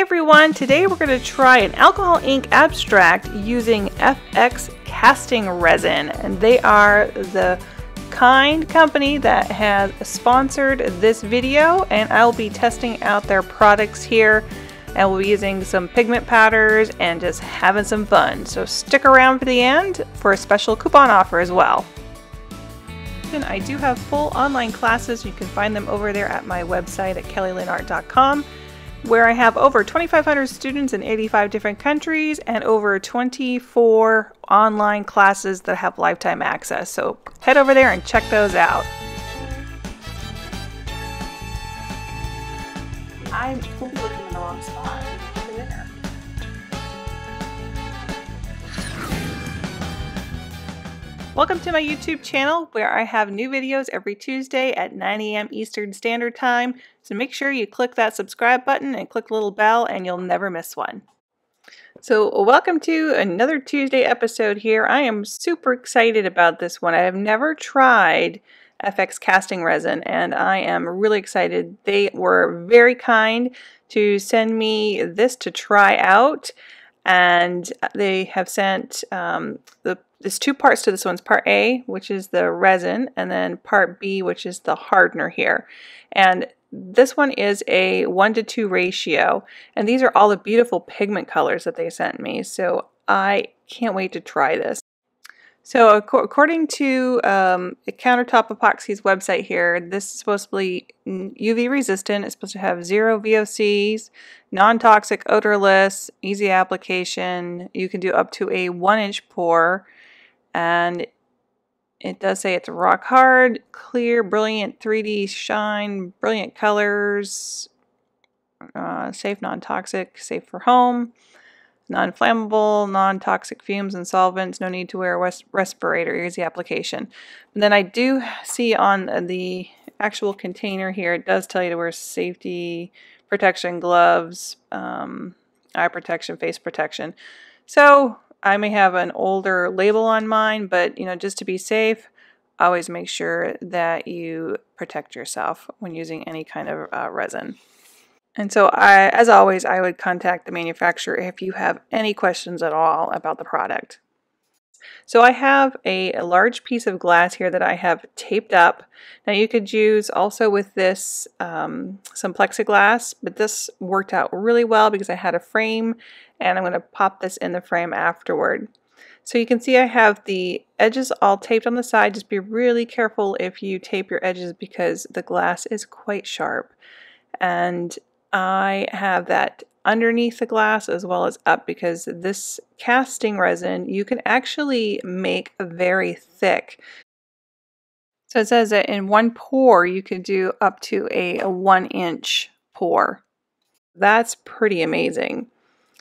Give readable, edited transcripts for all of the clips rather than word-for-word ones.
everyone, today we're going to try an alcohol ink abstract using FX Casting Resin, and they are the kind company that has sponsored this video, and I'll be testing out their products here, and we'll be using some pigment powders and just having some fun. So stick around for the end for a special coupon offer as well. And I do have full online classes. You can find them over there at my website at kellylinart.com, where I have over 2,500 students in 85 different countries and over 24 online classes that have lifetime access. So head over there and check those out. I'm looking in the wrong spot. Over there. Welcome to my YouTube channel, where I have new videos every Tuesday at 9 a.m. Eastern Standard Time. So make sure you click that subscribe button and click the little bell and you'll never miss one. So welcome to another Tuesday episode here. I am super excited about this one. I have never tried FX Casting Resin and I am really excited. They were very kind to send me this to try out, and they have sent there's two parts to this one. It's part A, which is the resin, and then part B, which is the hardener here. And this one is a 1:2 ratio, and these are all the beautiful pigment colors that they sent me. So I can't wait to try this. So according to Countertop Epoxy's website here, this is supposed to be UV resistant. It's supposed to have 0 VOCs, non-toxic, odorless, easy application. You can do up to a 1-inch pour, and it does say it's rock hard, clear, brilliant 3D shine, brilliant colors, safe, non-toxic, safe for home, non-flammable, non-toxic fumes and solvents, no need to wear a respirator, easy application. And then I do see on the actual container here, it does tell you to wear safety protection gloves, eye protection, face protection. So I may have an older label on mine, but just to be safe, always make sure that you protect yourself when using any kind of resin. And so as always, I would contact the manufacturer if you have any questions at all about the product. So I have a large piece of glass here that I have taped up. Now you could use also with this some plexiglass, but this worked out really well because I had a frame, and I'm going to pop this in the frame afterward. So you can see I have the edges all taped on the side. Just be really careful if you tape your edges because the glass is quite sharp. And I have that underneath the glass as well as up, because this casting resin you can actually make very thick. So it says that in one pour you can do up to a 1-inch pour. That's pretty amazing.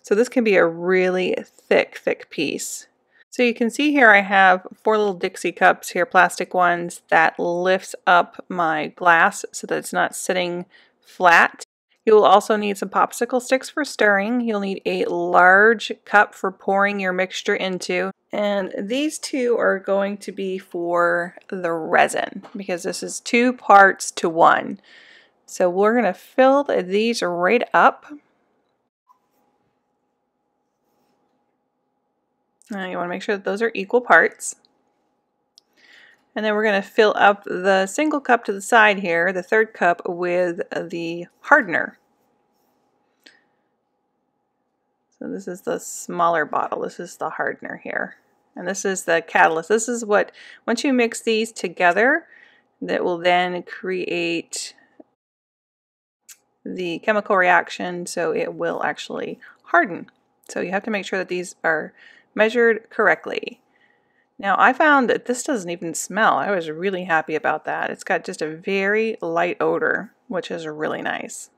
So this can be a really thick piece. So you can see here I have 4 little Dixie cups here, plastic ones, that lifts up my glass so that it's not sitting flat. You will also need some popsicle sticks for stirring. You'll need a large cup for pouring your mixture into. And these two are going to be for the resin, because this is 2 parts to 1. So we're going to fill these right up. Now you want to make sure that those are equal parts. And then we're going to fill up the single cup to the side here, the 3rd cup, with the hardener. So this is the smaller bottle. This is the hardener here. And this is the catalyst. This is what, once you mix these together, that will then create the chemical reaction, so it will actually harden. So you have to make sure that these are measured correctly. Now I found that this doesn't even smell. I was really happy about that. It's got just a very light odor, which is really nice.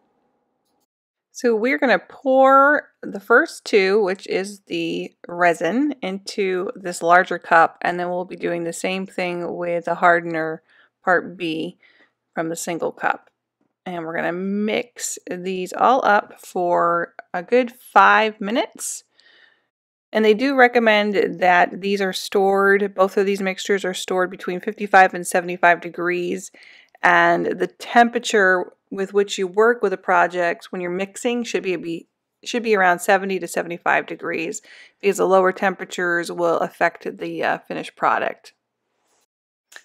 So we're going to pour the first 2, which is the resin, into this larger cup, and then we'll be doing the same thing with the hardener part B from the single cup. And we're going to mix these all up for a good 5 minutes. And they do recommend that these are stored, both of these mixtures are stored between 55 and 75 degrees. And the temperature with which you work with a project when you're mixing should be should be around 70 to 75 degrees because the lower temperatures will affect the finished product.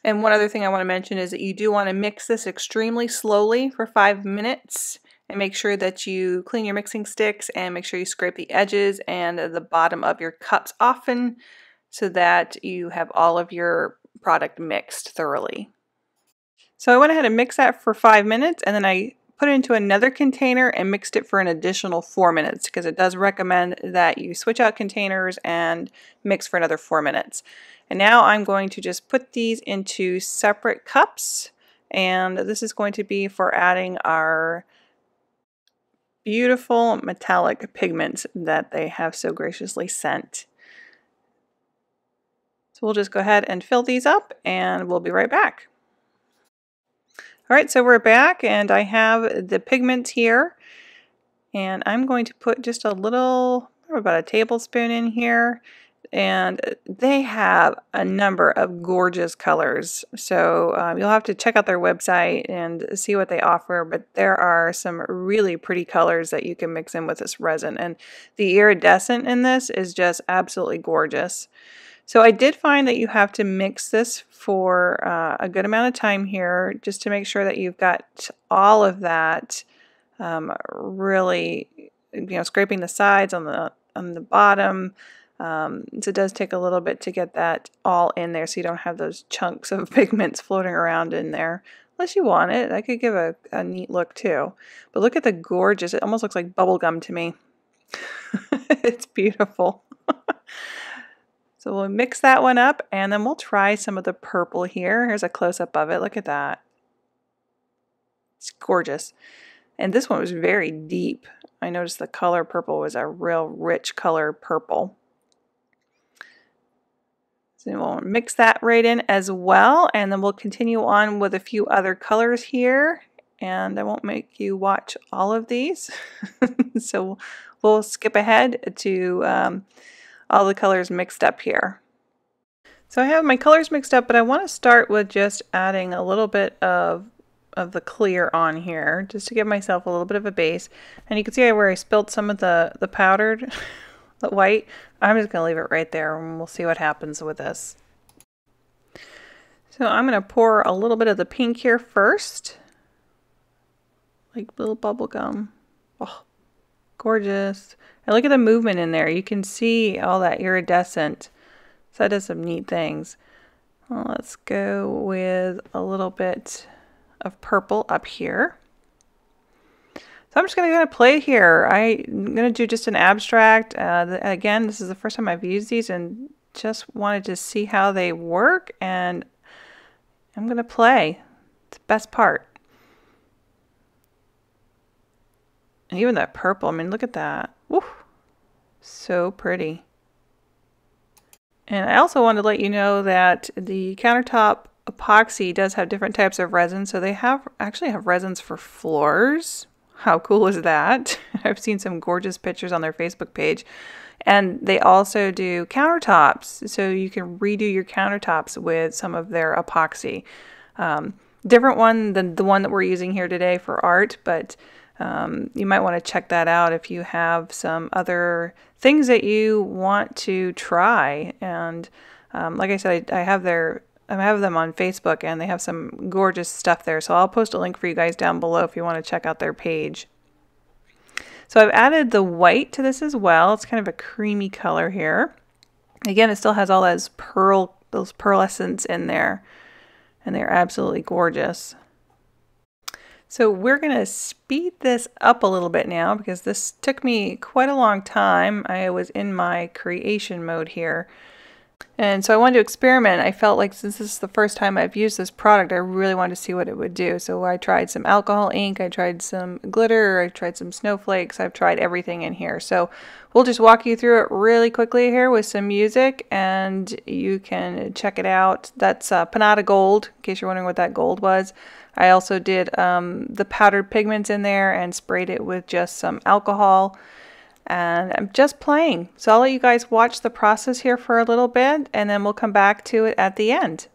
And one other thing I want to mention is that you do want to mix this extremely slowly for 5 minutes, and make sure that you clean your mixing sticks and make sure you scrape the edges and the bottom of your cups often so that you have all of your product mixed thoroughly. So I went ahead and mixed that for 5 minutes, and then I put it into another container and mixed it for an additional 4 minutes because it does recommend that you switch out containers and mix for another 4 minutes. And now I'm going to just put these into separate cups, and this is going to be for adding our beautiful metallic pigments that they have so graciously sent. So we'll just go ahead and fill these up and we'll be right back. Alright, so we're back and I have the pigments here, and I'm going to put just a little, about a tablespoon in here, and they have a number of gorgeous colors. So you'll have to check out their website and see what they offer, but there are some really pretty colors that you can mix in with this resin, and the iridescent in this is just absolutely gorgeous. So I did find that you have to mix this for a good amount of time here just to make sure that you've got all of that really, scraping the sides on the bottom. So it does take a little bit to get that all in there so you don't have those chunks of pigments floating around in there. Unless you want it, that could give a neat look too. But look at the gorgeous, it almost looks like bubble gum to me. It's beautiful. So we'll mix that one up, and then we'll try some of the purple here. Here's a close-up of it. Look at that. It's gorgeous. And this one was very deep. I noticed the color purple was a real rich color purple. So we'll mix that right in as well, and then we'll continue on with a few other colors here. And I won't make you watch all of these. So we'll skip ahead to all the colors mixed up here. So I have my colors mixed up, but I want to start with just adding a little bit of the clear on here just to give myself a little bit of a base. And you can see where I spilled some of the powdered the white. I'm just going to leave it right there and we'll see what happens with this. So I'm going to pour a little bit of the pink here first, like little bubble gum. Oh, gorgeous. And look at the movement in there. You can see all that iridescent. So that does some neat things. Well, let's go with a little bit of purple up here. So I'm just going to play here. I'm going to do just an abstract. Again, this is the first time I've used these and just wanted to see how they work, and I'm going to play. It's the best part. And even that purple, I mean, look at that. Woo! So pretty. And I also wanted to let you know that the Countertop Epoxy does have different types of resin. So they actually have resins for floors. How cool is that? I've seen some gorgeous pictures on their Facebook page. And they also do countertops. So you can redo your countertops with some of their epoxy. Different one than the one that we're using here today for art, but you might want to check that out if you have some other things that you want to try. And like I said, I have them on Facebook, and they have some gorgeous stuff there. So I'll post a link for you guys down below if you want to check out their page. So I've added the white to this as well. It's kind of a creamy color here. Again, it still has all those pearlescents in there, and they're absolutely gorgeous. So we're going to speed this up a little bit now because this took me quite a long time. I was in my creation mode here. And so I wanted to experiment. I felt like since this is the first time I've used this product, I really wanted to see what it would do. So I tried some alcohol ink, I tried some glitter, I tried some snowflakes, I've tried everything in here. So we'll just walk you through it really quickly here with some music, and you can check it out. That's Panada Gold, in case you're wondering what that gold was. I also did the powdered pigments in there and sprayed it with just some alcohol. And I'm just playing. So I'll let you guys watch the process here for a little bit, and then we'll come back to it at the end.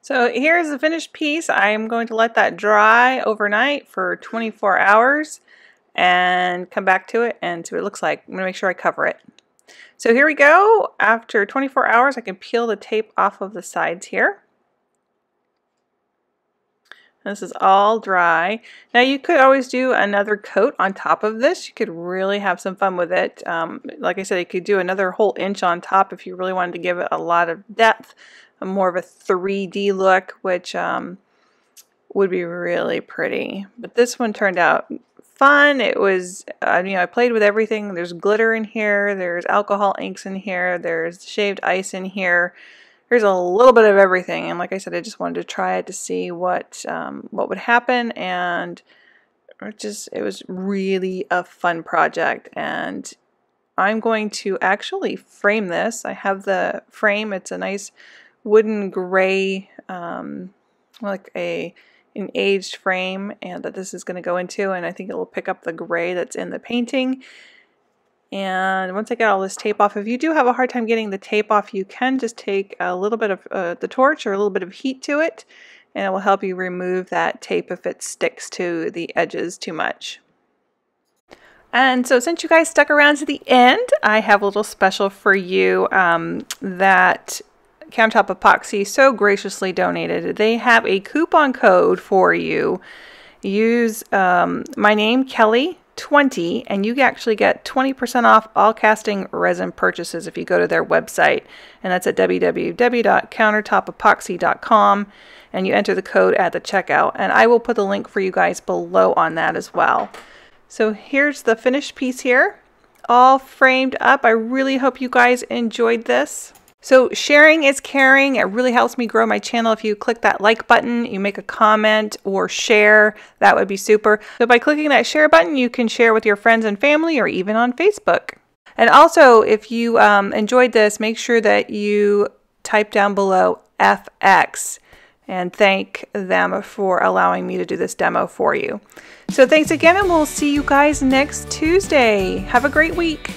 So here's the finished piece. I'm going to let that dry overnight for 24 hours and come back to it and see what it looks like. I'm going to make sure I cover it. So here we go. After 24 hours, I can peel the tape off of the sides here. This is all dry. Now you could always do another coat on top of this. You could really have some fun with it. Like I said, you could do another whole inch on top if you really wanted to give it a lot of depth, more of a 3D look, which would be really pretty. But this one turned out fun. It was, I played with everything. There's glitter in here. There's alcohol inks in here. There's shaved ice in here. There's a little bit of everything, and like I said, I just wanted to try it to see what would happen, and it was really a fun project. And I'm going to actually frame this. I have the frame. It's a nice wooden gray, like an aged frame, and that this is going to go into, and I think it will pick up the gray that's in the painting. And once I get all this tape off, if you do have a hard time getting the tape off, you can just take a little bit of the torch or a little bit of heat to it, and it will help you remove that tape if it sticks to the edges too much. And so since you guys stuck around to the end, I have a little special for you that Countertop Epoxy so graciously donated. They have a coupon code for you. Use my name, Kellie 20, and you actually get 20% off all casting resin purchases if you go to their website, and that's at www.countertopepoxy.com, and you enter the code at the checkout, and I will put the link for you guys below on that as well. So here's the finished piece here, all framed up. I really hope you guys enjoyed this. So sharing is caring. It really helps me grow my channel. If you click that like button, you make a comment or share, that would be super. So by clicking that share button, you can share with your friends and family or even on Facebook. And also, if you enjoyed this, make sure that you type down below FX and thank them for allowing me to do this demo for you. So thanks again, and we'll see you guys next Tuesday. Have a great week.